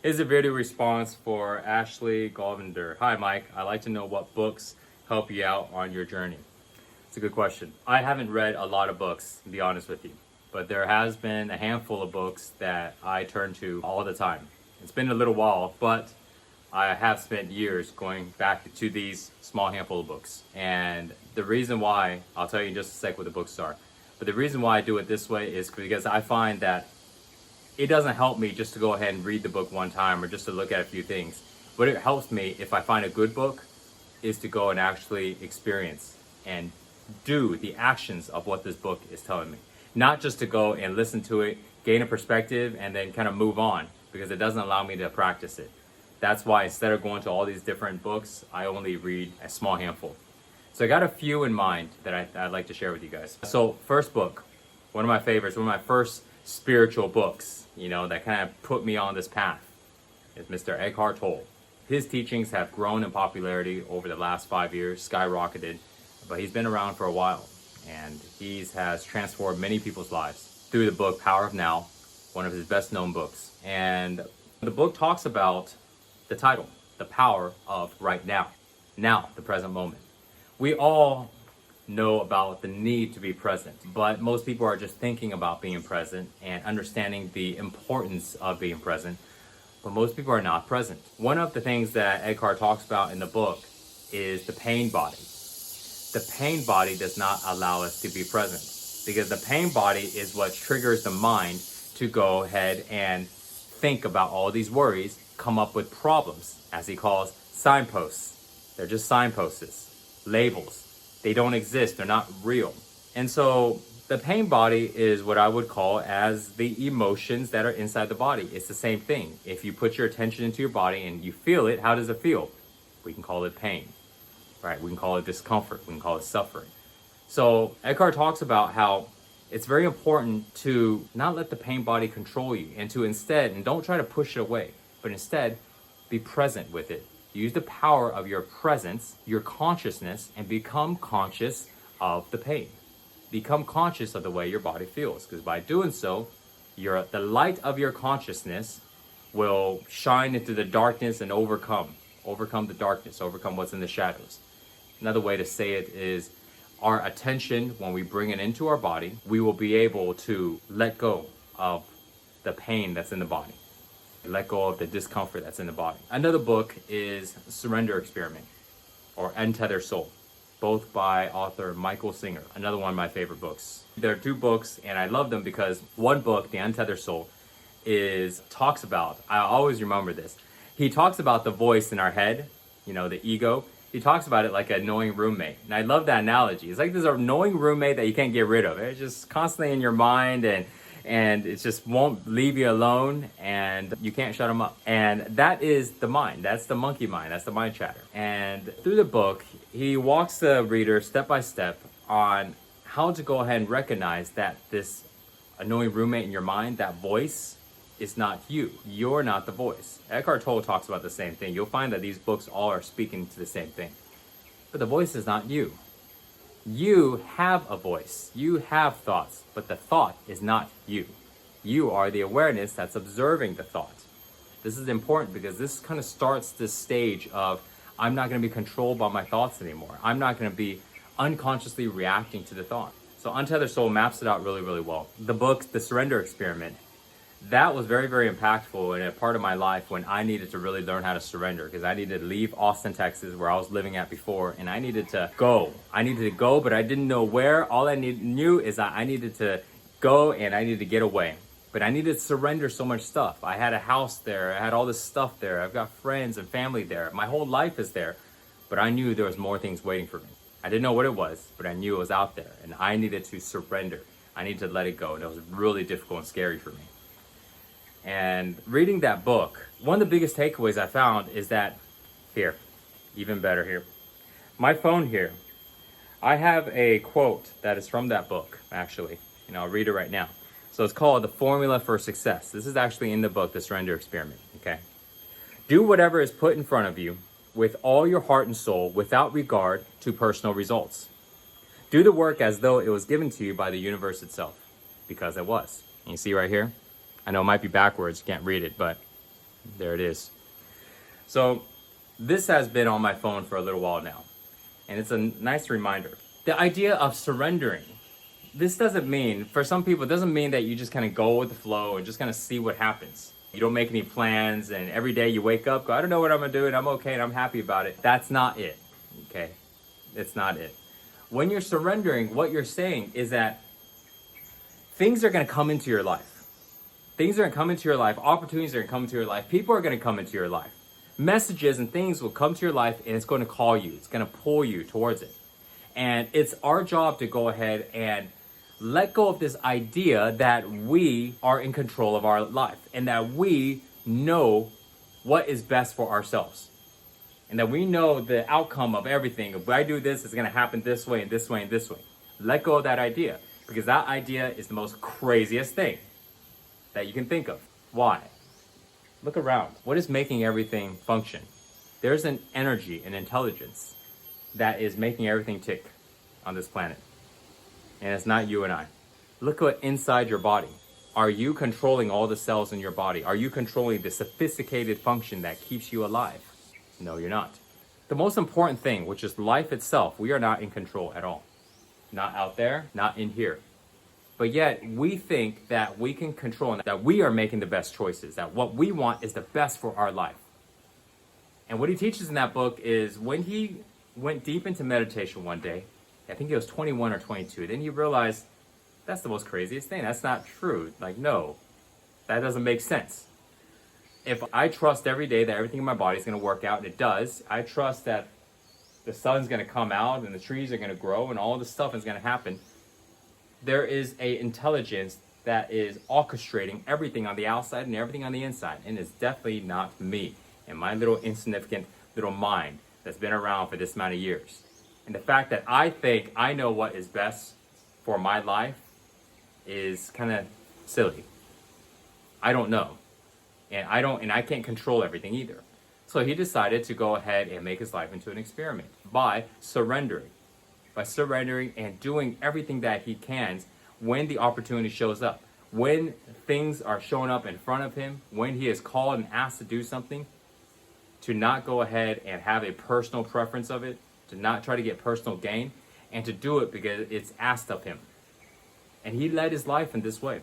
Here's a video response for Ashley Govinder. Hi Mike, I'd like to know what books help you out on your journey. It's a good question. I haven't read a lot of books, to be honest with you, but there has been a handful of books that I turn to all the time. It's been a little while, but I have spent years going back to these small handful of books. And the reason why, I'll tell you in just a sec what the books are, but the reason why I do it this way is because I find that it doesn't help me just to go ahead and read the book one time or just to look at a few things. What it helps me, if I find a good book, is to go and actually experience and do the actions of what this book is telling me. Not just to go and listen to it, gain a perspective, and then kind of move on, because it doesn't allow me to practice it. That's why instead of going to all these different books, I only read a small handful. So I got a few in mind that I'd like to share with you guys. So first book, one of my favorites, one of my first spiritual books, that kind of put me on this path, is Mr. Eckhart Tolle. His teachings have grown in popularity over the last 5 years, skyrocketed, but he's been around for a while, and he has transformed many people's lives through the book Power of Now, one of his best known books. And the book talks about the title, The Power of Right Now, the present moment. We all know about the need to be present, but most people are just thinking about being present and understanding the importance of being present, but most people are not present. One of the things that Eckhart talks about in the book is the pain body. The pain body does not allow us to be present, because the pain body is what triggers the mind to go ahead and think about all these worries, come up with problems, as he calls signposts. They're just signposts, labels. They don't exist, they're not real. And so the pain body is what I would call as the emotions that are inside the body. It's the same thing. If you put your attention into your body and you feel it, how does it feel? We can call it pain, right? We can call it discomfort, we can call it suffering. So Eckhart talks about how it's very important to not let the pain body control you, and to instead, and don't try to push it away, but instead be present with it. Use the power of your presence, your consciousness, and become conscious of the pain. Become conscious of the way your body feels, because by doing so, the light of your consciousness will shine into the darkness and overcome the darkness, overcome what's in the shadows. Another way to say it is, our attention, when we bring it into our body, we will be able to let go of the pain that's in the body. Let go of the discomfort that's in the body. Another book is Surrender Experiment, or Untether Soul, both by author Michael Singer, another one of my favorite books. There are two books, and I love them because one book, The Untether Soul, talks about, I always remember this, he talks about the voice in our head, the ego. He talks about it like an annoying roommate. And I love that analogy. It's like there's an annoying roommate that you can't get rid of. It's just constantly in your mind, and it just won't leave you alone, and you can't shut them up. And that is the mind. That's the monkey mind. That's the mind chatter. And through the book, he walks the reader step by step on how to go ahead and recognize that this annoying roommate in your mind, that voice, is not you. You're not the voice. Eckhart Tolle talks about the same thing. You'll find that these books all are speaking to the same thing. But the voice is not you. You have a voice, you have thoughts, but the thought is not you. You are the awareness that's observing the thought. This is important because this kind of starts this stage of, I'm not going to be controlled by my thoughts anymore. I'm not going to be unconsciously reacting to the thought. So Untether Soul maps it out really, really well. The book, The Surrender Experiment, that was very, very impactful in a part of my life when I needed to really learn how to surrender, because I needed to leave Austin, Texas, where I was living at before, and I needed to go. But I didn't know where. All I knew is that I needed to go and I needed to get away. But I needed to surrender so much stuff. I had a house there. I had all this stuff there. I've got friends and family there. My whole life is there. But I knew there was more things waiting for me. I didn't know what it was, but I knew it was out there, and I needed to surrender. I needed to let it go, and it was really difficult and scary for me. And reading that book, one of the biggest takeaways I found is that, here, even better here, my phone here, I have a quote that is from that book, actually, and I'll read it right now. So it's called The Formula for Success. This is actually in the book, The Surrender Experiment, okay? Do whatever is put in front of you with all your heart and soul without regard to personal results. Do the work as though it was given to you by the universe itself, because it was. And you see right here? I know it might be backwards, you can't read it, but There it is. So this has been on my phone for a little while now, and it's a nice reminder. The idea of surrendering. This doesn't mean, for some people, it doesn't mean that you just kind of go with the flow and just kind of see what happens. You don't make any plans, and every day you wake up, go, I don't know what I'm gonna do, and I'm okay, and I'm happy about it. That's not it, okay? It's not it. When you're surrendering, what you're saying is that things are gonna come into your life. Things are gonna come into your life, opportunities are gonna come into your life, people are gonna come into your life. Messages and things will come to your life, and it's gonna call you, it's gonna pull you towards it. And it's our job to go ahead and let go of this idea that we are in control of our life and that we know what is best for ourselves and that we know the outcome of everything. If I do this, it's going to happen this way and this way and this way. Let go of that idea, because that idea is the most craziest thing that you can think of. Why? Look around. What is making everything function? There's an energy, an intelligence that is making everything tick on this planet. And it's not you and I. Look what inside your body. Are you controlling all the cells in your body? Are you controlling the sophisticated function that keeps you alive? No, you're not. The most important thing, which is life itself, we are not in control at all. Not out there, not in here. But yet, we think that we can control and that we are making the best choices, that what we want is the best for our life. And what he teaches in that book is when he went deep into meditation one day, I think he was 21 or 22, then he realized that's the most craziest thing. That's not true. Like, no, that doesn't make sense. If I trust every day that everything in my body is going to work out, and it does, I trust that the sun's going to come out and the trees are going to grow and all this stuff is going to happen, there is an intelligence that is orchestrating everything on the outside and everything on the inside. And it's definitely not me and my little insignificant little mind that's been around for this amount of years. And the fact that I think I know what is best for my life is kind of silly. I don't know. And I can't control everything either. So he decided to go ahead and make his life into an experiment by surrendering. By surrendering and doing everything that he can when the opportunity shows up. When things are showing up in front of him, when he is called and asked to do something, to not go ahead and have a personal preference of it, to not try to get personal gain, and to do it because it's asked of him. And he led his life in this way.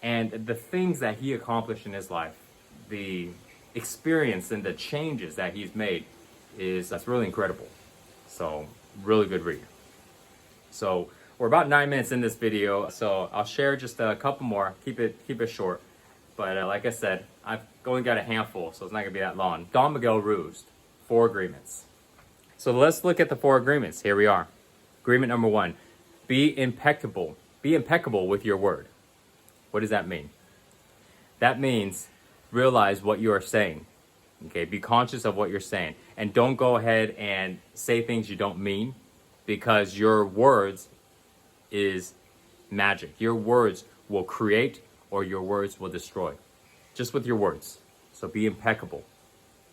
And the things that he accomplished in his life, the experience and the changes that he's made that's really incredible. So, really good read. So, we're about 9 minutes in this video, so I'll share just a couple more. Keep it short. But like I said, I've only got a handful, so it's not going to be that long. Don Miguel Ruiz, 4 agreements. So let's look at the 4 agreements. Here we are. Agreement number 1, be impeccable. Be impeccable with your word. What does that mean? That means realize what you are saying. Okay, be conscious of what you're saying. And don't go ahead and say things you don't mean, because your words is magic. Your words will create or your words will destroy. Just with your words. So be impeccable.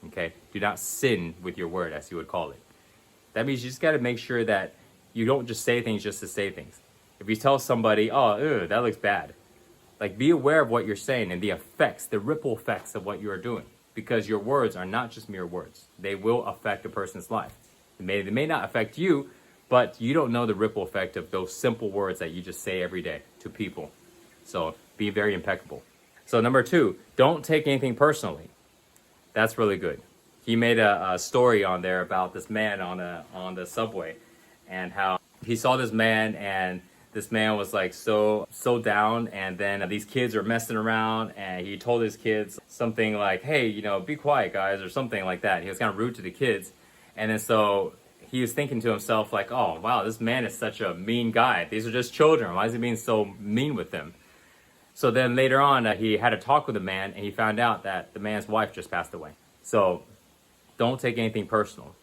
Okay? Do not sin with your word, as you would call it. That means you just got to make sure that you don't just say things just to say things. If you tell somebody, oh, ew, that looks bad. Like, be aware of what you're saying and the effects, the ripple effects of what you are doing. Because your words are not just mere words. They will affect a person's life. They may not affect you, but you don't know the ripple effect of those simple words that you just say every day to people. So be very impeccable. So number 2, don't take anything personally. That's really good. He made a story on there about this man on the subway, and how he saw this man, and this man was like so down, and then these kids are messing around, and he told his kids something like, hey, be quiet, guys, or something like that. He was kind of rude to the kids. And then so he was thinking to himself like, oh, wow, this man is such a mean guy. These are just children. Why is he being so mean with them? So then later on, he had a talk with the man, and he found out that the man's wife just passed away. So don't take anything personal.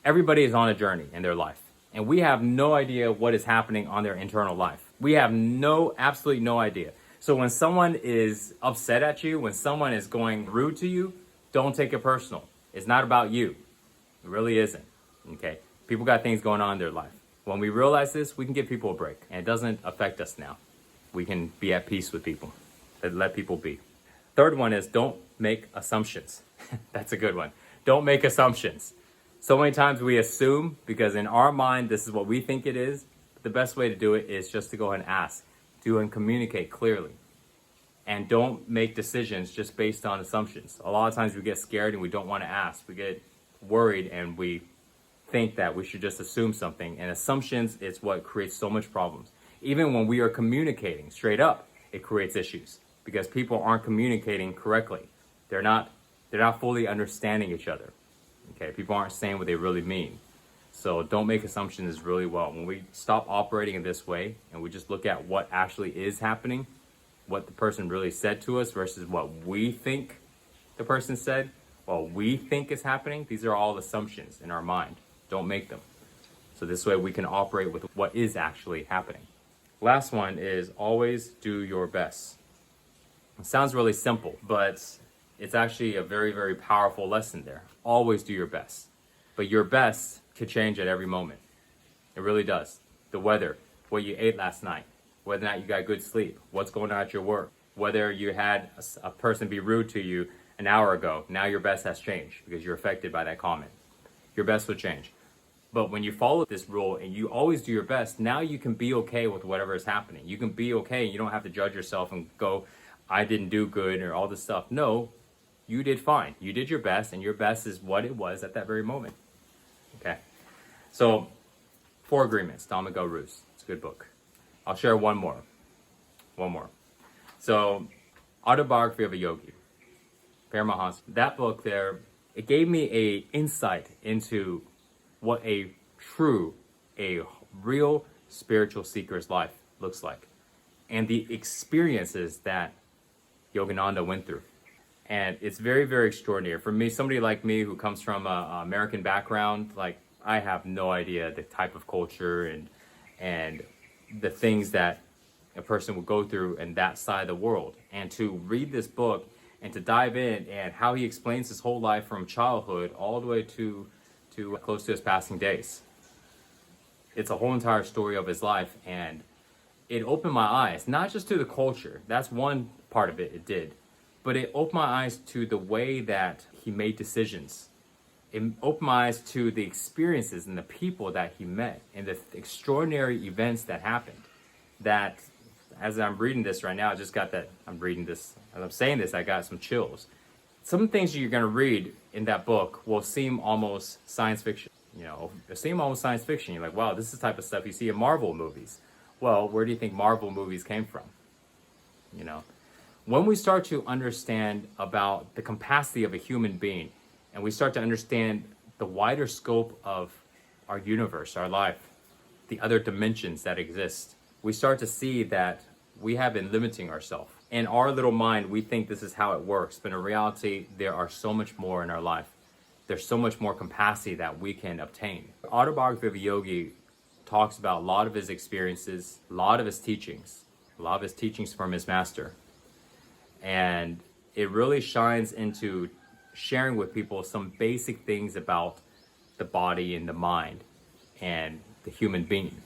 Everybody is on a journey in their life, and we have no idea what is happening on their internal life. We have absolutely no idea. So when someone is upset at you, when someone is going rude to you, don't take it personal. It's not about you. It really isn't. Okay? People got things going on in their life. When we realize this, we can give people a break, and it doesn't affect us now. We can be at peace with people. Let people be. Third one is don't make assumptions. That's a good one. Don't make assumptions. So many times we assume because in our mind, this is what we think it is. The best way to do it is just to go ahead and ask, do and communicate clearly. And don't make decisions just based on assumptions. A lot of times we get scared and we don't want to ask. We get worried and we think that we should just assume something. And assumptions is what creates so much problems. Even when we are communicating straight up, it creates issues because people aren't communicating correctly. They're not fully understanding each other. Okay, people aren't saying what they really mean. So don't make assumptions really well. When we stop operating in this way and we just look at what actually is happening, what the person really said to us versus what we think the person said, what we think is happening, these are all assumptions in our mind. Don't make them. So this way we can operate with what is actually happening. Last one is always do your best. It sounds really simple, but it's actually a very, very powerful lesson there. Always do your best. But your best could change at every moment. It really does. The weather, what you ate last night, whether or not you got good sleep, what's going on at your work, whether you had a person be rude to you an hour ago, now your best has changed because you're affected by that comment. Your best will change. But when you follow this rule and you always do your best, now you can be okay with whatever is happening. You can be okay. You don't have to judge yourself and go, I didn't do good or all this stuff. No, you did fine. You did your best, and your best is what it was at that very moment. Okay? So, 4 Agreements, Domingo Ruse. It's a good book. I'll share one more. So, Autobiography of a Yogi, Paramahansa. That book there, it gave me a insight into what a real spiritual seeker's life looks like, and the experiences that Yogananda went through. And it's very, very extraordinary. For me, somebody like me who comes from an American background, like I have no idea the type of culture and the things that a person would go through in that side of the world. And to read this book and to dive in and how he explains his whole life from childhood all the way to close to his passing days. It's a whole entire story of his life, and it opened my eyes, not just to the culture. That's one part of it, it did. But it opened my eyes to the way that he made decisions. It opened my eyes to the experiences and the people that he met and the extraordinary events that happened. That, as I'm reading this right now, I just got that, I'm reading this, as I'm saying this, I got some chills. Some things you're going to read in that book will seem almost science fiction. They seem almost science fiction. You're like, wow, this is the type of stuff you see in Marvel movies. Well, where do you think Marvel movies came from? When we start to understand about the capacity of a human being, and we start to understand the wider scope of our universe, our life, the other dimensions that exist, we start to see that we have been limiting ourselves. In our little mind, we think this is how it works, but in reality, there are so much more in our life. There's so much more capacity that we can obtain. Autobiography of a Yogi talks about a lot of his experiences, a lot of his teachings from his master. And it really shines into sharing with people some basic things about the body and the mind and the human being.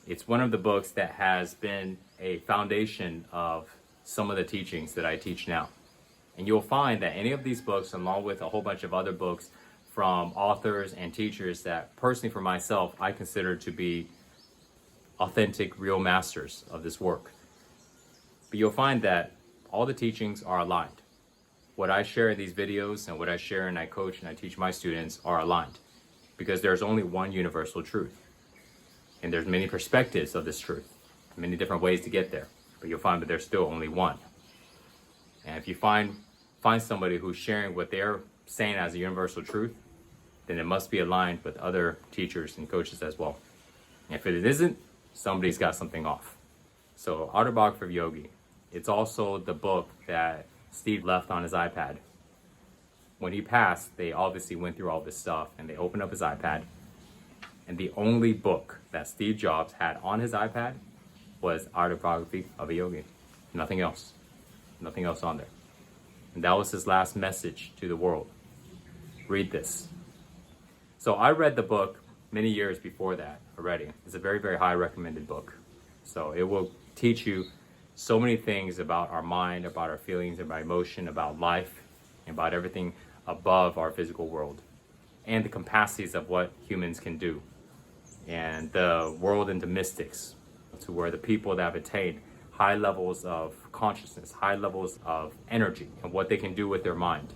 It's one of the books that has been a foundation of some of the teachings that I teach now. And you'll find that any of these books, along with a whole bunch of other books from authors and teachers that personally for myself, I consider to be authentic, real masters of this work. But you'll find that all the teachings are aligned. What I share in these videos and what I share and I coach and I teach my students are aligned because there's only one universal truth. And there's many perspectives of this truth, many different ways to get there, but you'll find that there's still only one. And if you find somebody who's sharing what they're saying as a universal truth, then it must be aligned with other teachers and coaches as well. And if it isn't, somebody's got something off. So Autobiography of Yogi, it's also the book that Steve left on his iPad. When he passed, they obviously went through all this stuff and they opened up his iPad. And the only book that Steve Jobs had on his iPad was Autobiography of a Yogi. Nothing else. Nothing else on there. And that was his last message to the world. Read this. So I read the book many years before that already. It's a very, very high recommended book. So it will teach you so many things about our mind, about our feelings, about emotion, about life, about everything above our physical world, and the capacities of what humans can do, and the world into mystics, to where the people that have attained high levels of consciousness, high levels of energy, and what they can do with their mind.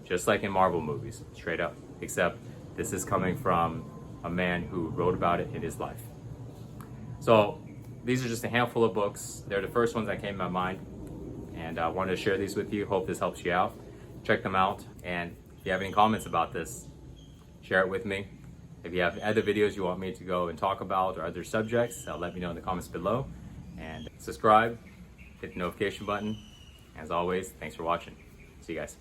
Just like in Marvel movies, straight up. Except this is coming from a man who wrote about it in his life. So these are just a handful of books. They're the first ones that came to my mind, and I wanted to share these with you. Hope this helps you out. Check them out, and if you have any comments about this, share it with me. If you have other videos you want me to go and talk about, or other subjects, let me know in the comments below. And subscribe, hit the notification button. As always, thanks for watching. See you guys.